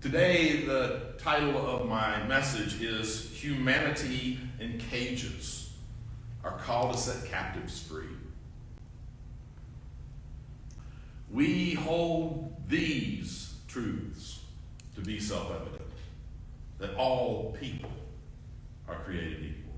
Today, the title of my message is Humanity in Cages, our call to set captives free. We hold these truths to be self-evident, that all people are created equal.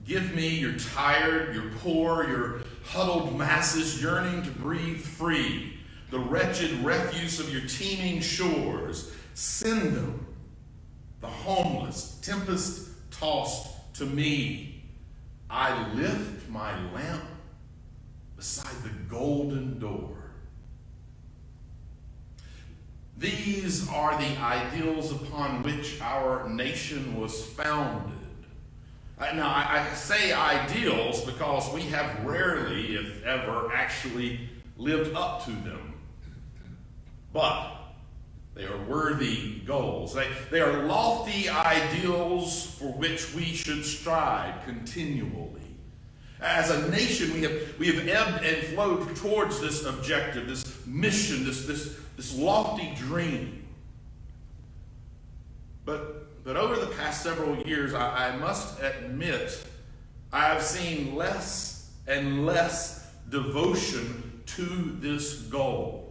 Give me your tired, your poor, your huddled masses yearning to breathe free, the wretched refuse of your teeming shores. Send them, the homeless, tempest-tossed, to me. I lift my lamp beside the golden door. These are the ideals upon which our nation was founded. Now, I say ideals because we have rarely, if ever, actually lived up to them. But they are worthy goals. They are lofty ideals for which we should strive continually. As a nation, we have ebbed and flowed towards this objective, this mission, this lofty dream. But over the past several years, I must admit, I have seen less and less devotion to this goal.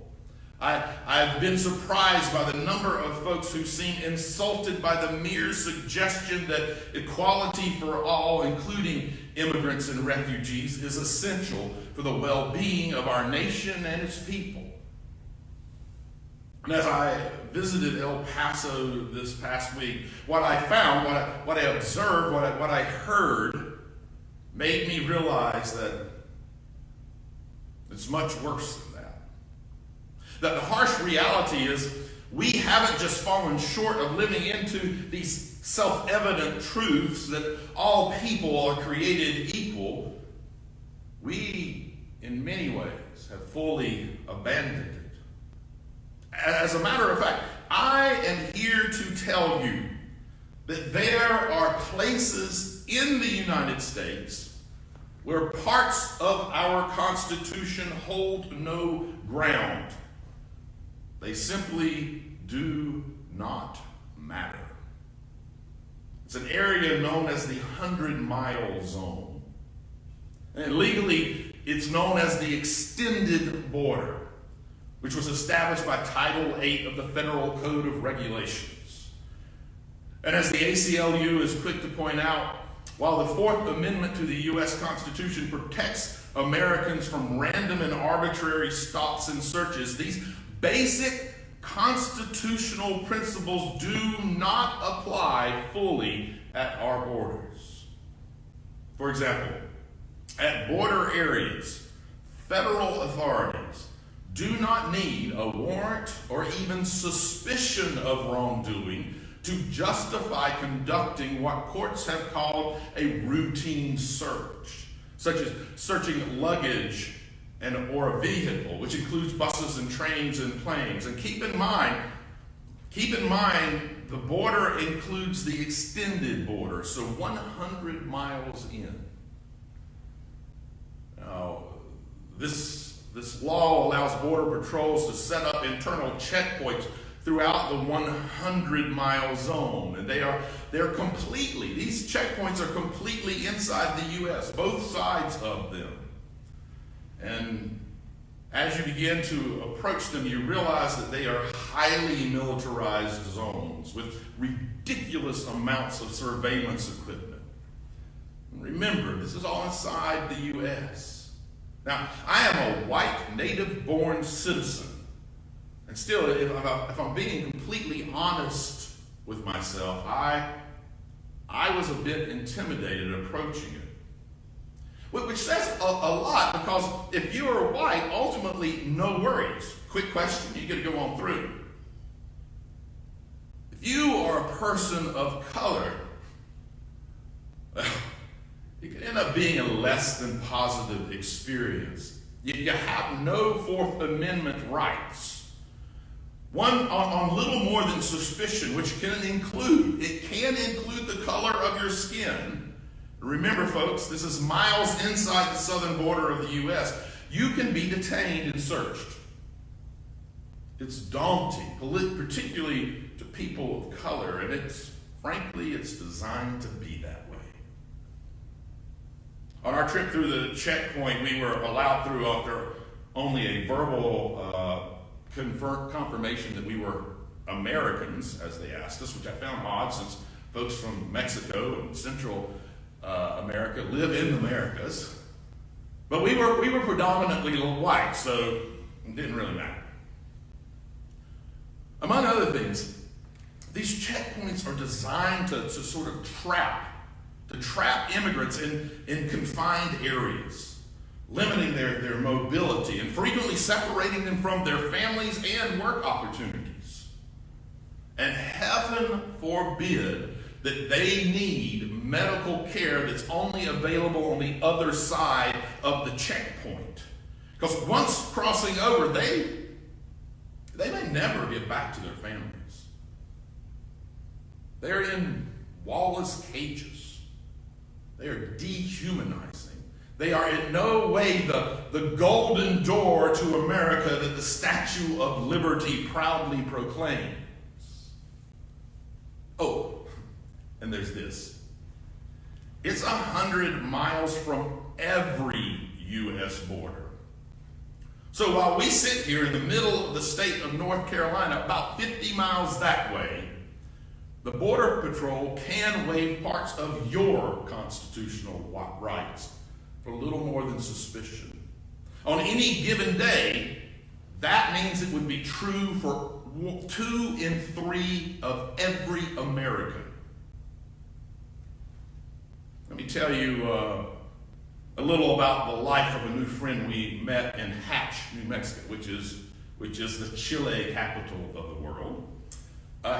I've been surprised by the number of folks who seem insulted by the mere suggestion that equality for all, including immigrants and refugees, is essential for the well-being of our nation and its people. And as I visited El Paso this past week, what I found, what I observed, what I heard, made me realize that it's much worse than that. That the harsh reality is we haven't just fallen short of living into these self-evident truths that all people are created equal. We, in many ways, have fully abandoned it. As a matter of fact, I am here to tell you that there are places in the United States where parts of our Constitution hold no ground. They simply do not matter. It's an area known as the 100-mile zone. And legally, it's known as the extended border, which was established by Title VIII of the Federal Code of Regulations. And as the ACLU is quick to point out, while the Fourth Amendment to the U.S. Constitution protects Americans from random and arbitrary stops and searches, these basic constitutional principles do not apply fully at our borders. For example, at border areas, federal authorities do not need a warrant or even suspicion of wrongdoing to justify conducting what courts have called a routine search, such as searching luggage or a vehicle, which includes buses and trains and planes. And keep in mind, the border includes the extended border, so 100 miles in. Now, this law allows border patrols to set up internal checkpoints throughout the 100-mile zone, and they're completely, these checkpoints are completely inside the U.S., both sides of them. And as you begin to approach them, you realize that they are highly militarized zones with ridiculous amounts of surveillance equipment. And remember, this is all inside the U.S. Now, I am a white, native-born citizen. And still, if I'm being completely honest with myself, I was a bit intimidated approaching it. Which says a lot, because if you are white, ultimately, no worries. Quick question, you get to go on through. If you are a person of color, well, it could end up being a less than positive experience. You have no Fourth Amendment rights. One on little more than suspicion, which can include the color of your skin. Remember, folks, this is miles inside the southern border of the U.S. You can be detained and searched. It's daunting, particularly to people of color, and frankly, it's designed to be that way. On our trip through the checkpoint, we were allowed through after only a verbal confirmation that we were Americans, as they asked us, which I found odd since folks from Mexico and Central America live in the Americas. But we were predominantly white, so it didn't really matter. Among other things, these checkpoints are designed to sort of trap immigrants in confined areas, limiting their mobility and frequently separating them from their families and work opportunities. And heaven forbid that they need medical care that's only available on the other side of the checkpoint. Because once crossing over, they may never get back to their families. They're in wallless cages. They are dehumanizing. They are in no way the golden door to America that the Statue of Liberty proudly proclaims. Oh, and there's this. It's 100 miles from every U.S. border. So while we sit here in the middle of the state of North Carolina, about 50 miles that way, the Border Patrol can waive parts of your constitutional rights for little more than suspicion. On any given day, that means it would be true for 2 in 3 of every American. Let me tell you a little about the life of a new friend we met in Hatch, New Mexico, which is the Chile capital of the world.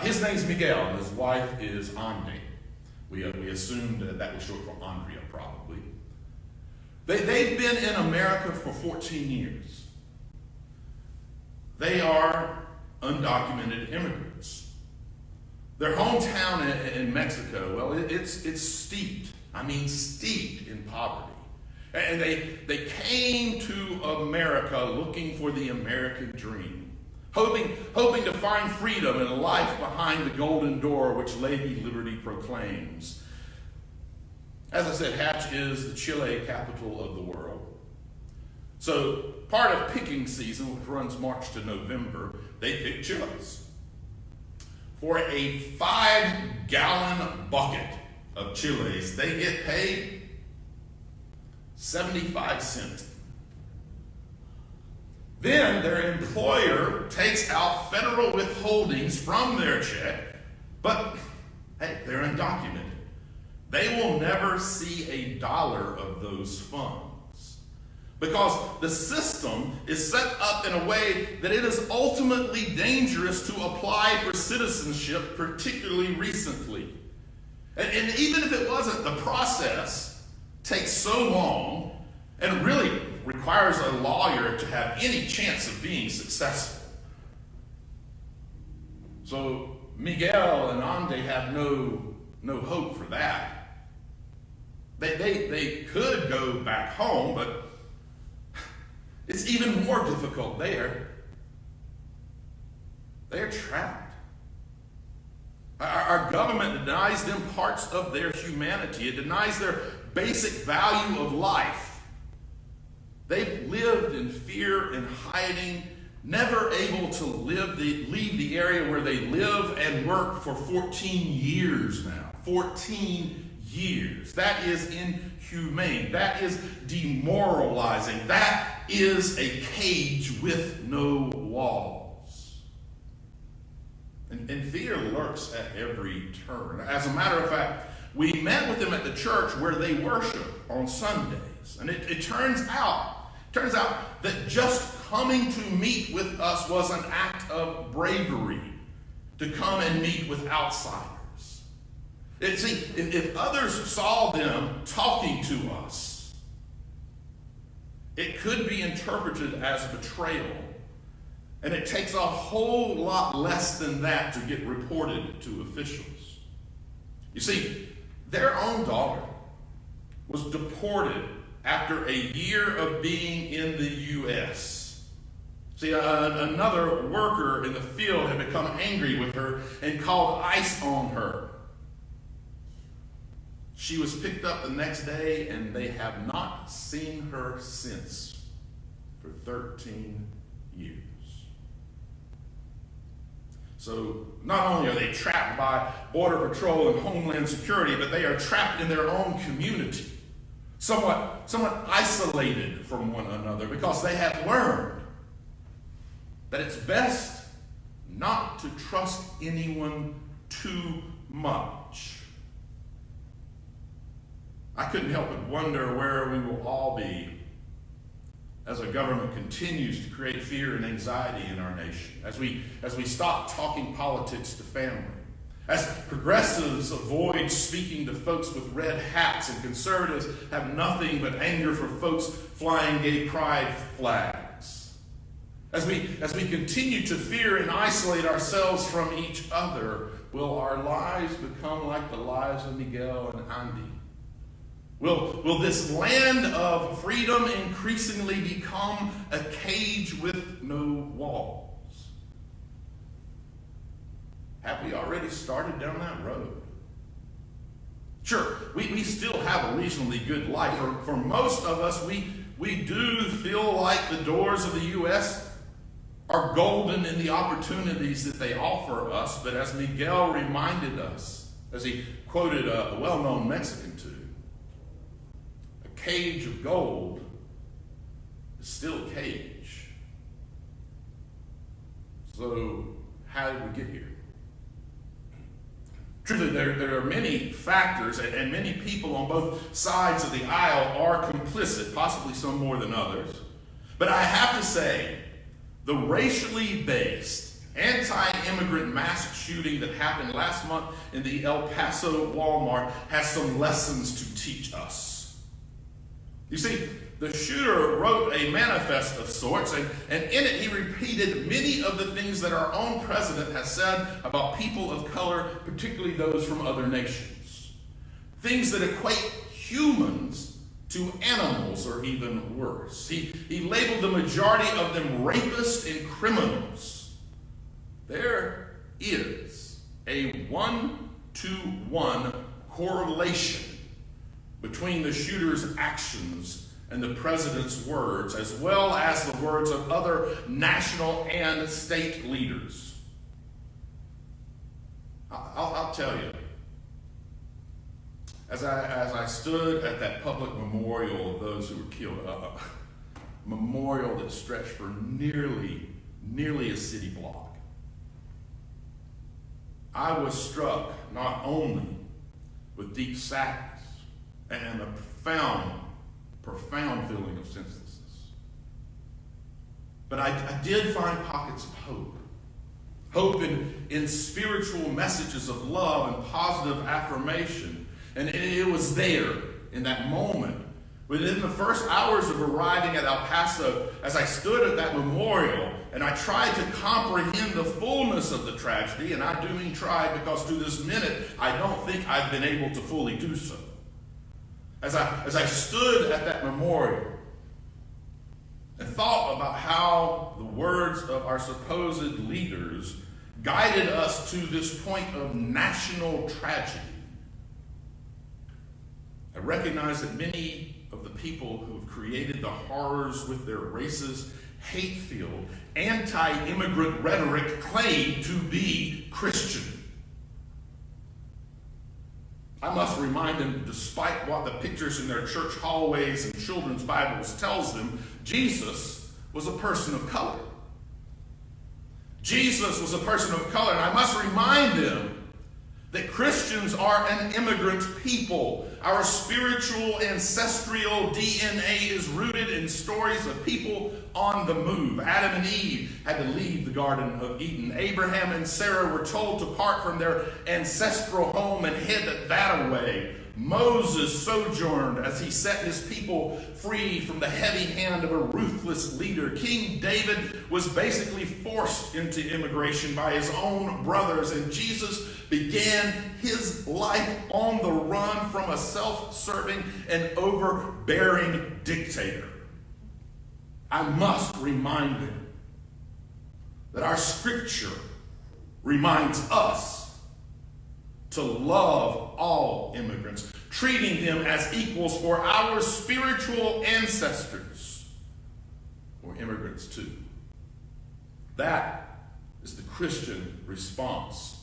His name's Miguel, and his wife is Ande. We assumed that was short for Andrea, probably. They've been in America for 14 years. They are undocumented immigrants. Their hometown in Mexico, well, it's steeped in poverty. And they came to America looking for the American dream, hoping to find freedom and a life behind the golden door which Lady Liberty proclaims. As I said, Hatch is the Chile capital of the world. So part of picking season, which runs March to November, they pick chiles. For a 5-gallon bucket of chiles, they get paid 75 cents. Then their employer takes out federal withholdings from their check, but hey, they're undocumented. They will never see $1 of those funds because the system is set up in a way that it is ultimately dangerous to apply for citizenship, particularly recently. And even if it wasn't, the process takes so long and really requires a lawyer to have any chance of being successful. So Miguel and Ande have no hope for that. They could go back home, but it's even more difficult there. They're trapped. Our government denies them parts of their humanity. It denies their basic value of life. They've lived in fear and hiding, never able to leave the area where they live and work for 14 years now. 14 years. That is inhumane. That is demoralizing. That is a cage with no walls. And fear lurks at every turn. As a matter of fact, we met with them at the church where they worship on Sundays. And it turns out that just coming to meet with us was an act of bravery to come and meet with outsiders. If others saw them talking to us, it could be interpreted as betrayal. And it takes a whole lot less than that to get reported to officials. You see, their own daughter was deported after a year of being in the U.S. See, another worker in the field had become angry with her and called ICE on her. She was picked up the next day, and they have not seen her since for 13 years. So not only are they trapped by Border Patrol and Homeland Security, but they are trapped in their own community, somewhat isolated from one another, because they have learned that it's best not to trust anyone too much. I couldn't help but wonder where we will all be as our government continues to create fear and anxiety in our nation, as we stop talking politics to family, as progressives avoid speaking to folks with red hats and conservatives have nothing but anger for folks flying gay pride flags, as we continue to fear and isolate ourselves from each other, will our lives become like the lives of Miguel and Andy? Will this land of freedom increasingly become a cage with no walls? Have we already started down that road? Sure, we still have a reasonably good life. For most of us, we do feel like the doors of the U.S. are golden in the opportunities that they offer us. But as Miguel reminded us, as he quoted a well-known Mexican tune, cage of gold is still a cage. So how did we get here? Truly, there are many factors, and many people on both sides of the aisle are complicit, possibly some more than others. But I have to say, the racially based anti-immigrant mass shooting that happened last month in the El Paso Walmart has some lessons to teach us. You see, the shooter wrote a manifest of sorts, and in it he repeated many of the things that our own president has said about people of color, particularly those from other nations. Things that equate humans to animals, or even worse. He labeled the majority of them rapists and criminals. There is a 1-to-1 correlation between the shooter's actions and the president's words, as well as the words of other national and state leaders. I'll tell you, as I stood at that public memorial of those who were killed, a memorial that stretched for nearly a city block, I was struck not only with deep sadness and a profound feeling of senselessness, but I did find pockets of hope in spiritual messages of love and positive affirmation. And it was there in that moment, within the first hours of arriving at El Paso, as I stood at that memorial and I tried to comprehend the fullness of the tragedy, and I do mean try, because to this minute I don't think I've been able to fully do so. As I stood at that memorial and thought about how the words of our supposed leaders guided us to this point of national tragedy, I recognize that many of the people who have created the horrors with their racist, hate-filled, anti-immigrant rhetoric claim to be Christian. I must remind them, despite what the pictures in their church hallways and children's Bibles tells them, Jesus was a person of color. Jesus was a person of color, and I must remind them that Christians are an immigrant people. Our spiritual ancestral DNA is rooted in stories of people on the move. Adam and Eve had to leave the Garden of Eden. Abraham and Sarah were told to part from their ancestral home and head that way. Moses sojourned as he set his people free from the heavy hand of a ruthless leader. King David was basically forced into immigration by his own brothers, and Jesus began his life on the run from a self-serving and overbearing dictator. I must remind them that our scripture reminds us to love all immigrants, treating them as equals, for our spiritual ancestors were immigrants too. That is the Christian response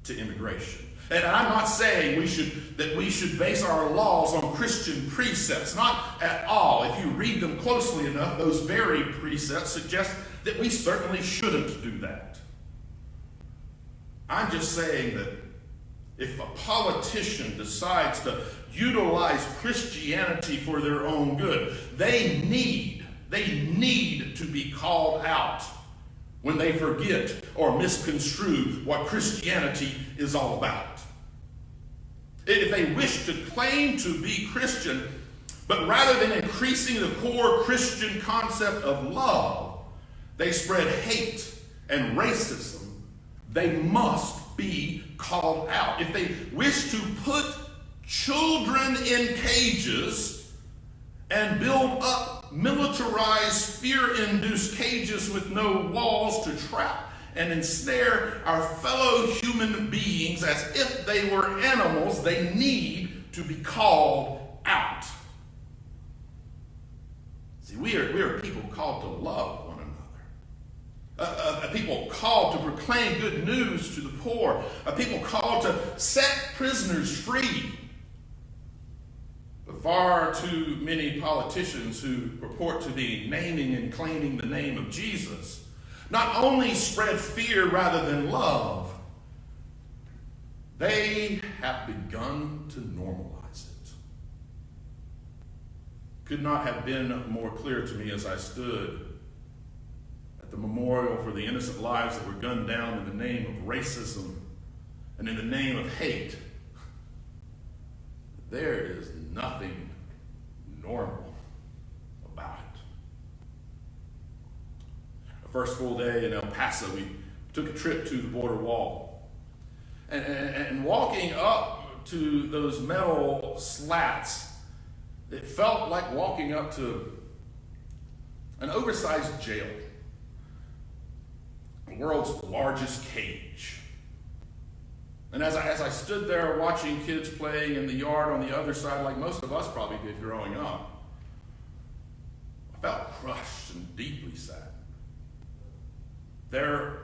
to immigration. And I'm not saying we should base our laws on Christian precepts. Not at all. If you read them closely enough, those very precepts suggest that we certainly shouldn't do that. I'm just saying that if a politician decides to utilize Christianity for their own good, they need to be called out when they forget or misconstrue what Christianity is all about. If they wish to claim to be Christian, but rather than increasing the core Christian concept of love, they spread hate and racism, they must be called out. If they wish to put children in cages and build up militarized, fear-induced cages with no walls to trap and ensnare our fellow human beings as if they were animals, they need to be called out. See, we are people called to love one another. A people called to proclaim good news to the poor. A people called to set prisoners free. But far too many politicians who purport to be naming and claiming the name of Jesus not only spread fear rather than love, they have begun to normalize it. Could not have been more clear to me as I stood at the memorial for the innocent lives that were gunned down in the name of racism and in the name of hate. There is nothing normal about it. Our first full day in El Paso, we took a trip to the border wall. And walking up to those metal slats, it felt like walking up to an oversized jail, the world's largest cage. And as I stood there watching kids playing in the yard on the other side, like most of us probably did growing up, I felt crushed and deeply sad. There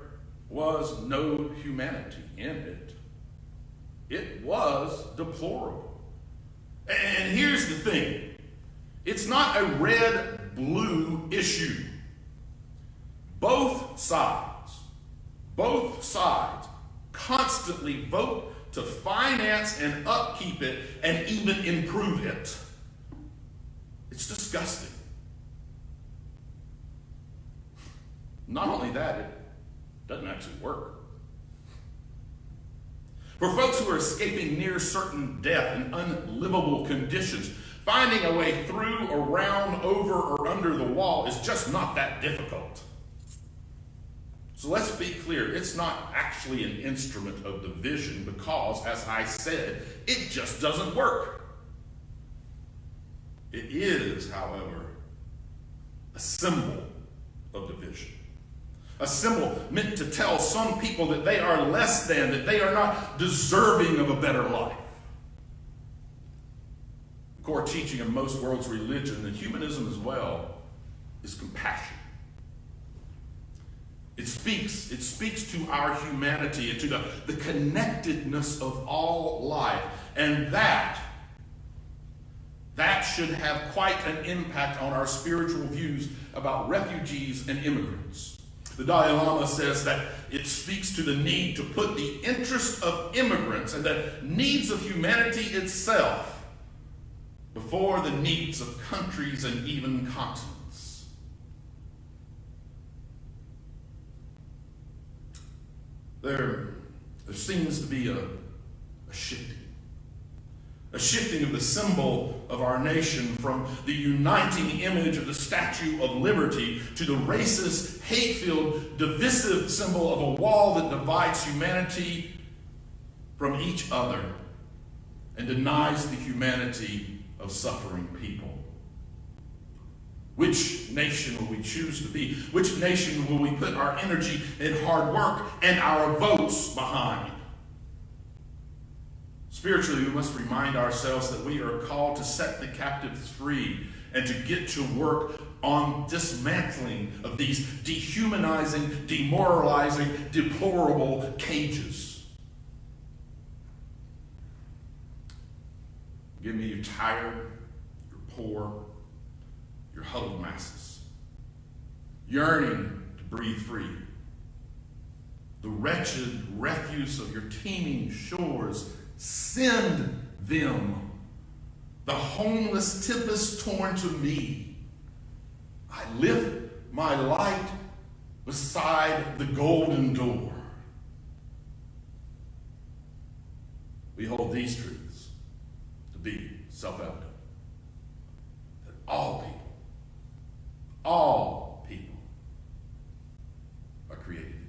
was no humanity in it. It was deplorable. And here's the thing. It's not a red-blue issue. Both sides constantly vote to finance and upkeep it and even improve it. It's disgusting. Not only that, it doesn't actually work. For folks who are escaping near certain death in unlivable conditions, finding a way through, around, over, or under the wall is just not that difficult. So let's be clear, it's not actually an instrument of division because, as I said, it just doesn't work. It is, however, a symbol of division. A symbol meant to tell some people that they are less than, that they are not deserving of a better life. The core teaching of most world's religion, and humanism as well, is compassion. It speaks to our humanity and to the connectedness of all life. And that should have quite an impact on our spiritual views about refugees and immigrants. The Dalai Lama says that it speaks to the need to put the interest of immigrants and the needs of humanity itself before the needs of countries and even continents. There seems to be a shifting of the symbol of our nation from the uniting image of the Statue of Liberty to the racist, hate-filled, divisive symbol of a wall that divides humanity from each other and denies the humanity of suffering people. Which nation will we choose to be? Which nation will we put our energy and hard work and our votes behind? Spiritually, we must remind ourselves that we are called to set the captives free and to get to work on dismantling of these dehumanizing, demoralizing, deplorable cages. Give me your tired, your poor, your huddled masses, yearning to breathe free. The wretched refuse of your teeming shores, send them. The homeless tempest torn to me. I lift my light beside the golden door. We hold these truths to be self-evident. That all people are created